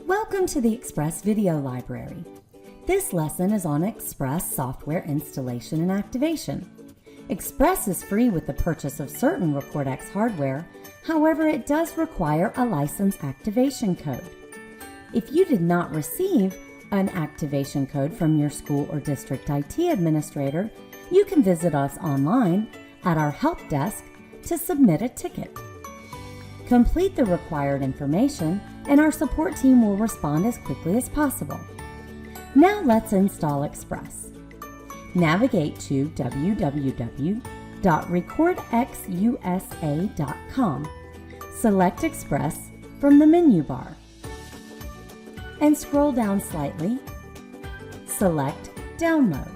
Welcome to the Express Video Library. This lesson is on Express software installation and activation. Express is free with the purchase of certain RecordX hardware, however, it does require a license activation code. If you did not receive an activation code from your school or district IT administrator, you can visit us online at our help desk to submit a ticket. Complete the required information and our support team will respond as quickly as possible. Now let's install Express. Navigate to www.recordxusa.com. Select Express from the menu bar and scroll down slightly. Select Download.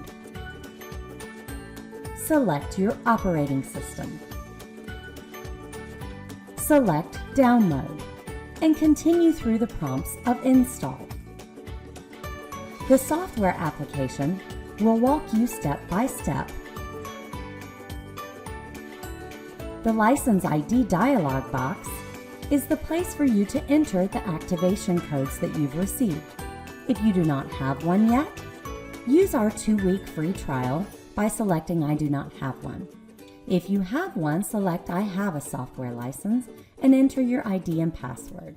Select your operating system. Select Download and continue through the prompts of install. The software application will walk you step by step. The License ID dialog box is the place for you to enter the activation codes that you've received. If you do not have one yet, use our 2-week free trial by selecting I do not have one. If you have one, select I have a software license and enter your ID and password.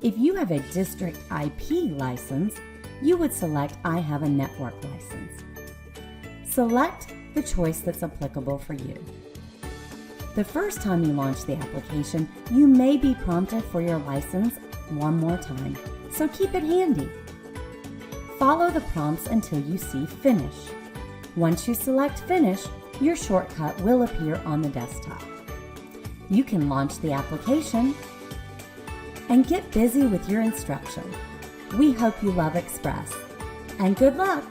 If you have a district IP license, you would select I have a network license. Select the choice that's applicable for you. The first time you launch the application, you may be prompted for your license one more time, so keep it handy. Follow the prompts until you see Finish. Once you select Finish, your shortcut will appear on the desktop. You can launch the application and get busy with your instruction. We hope you love Express, and good luck!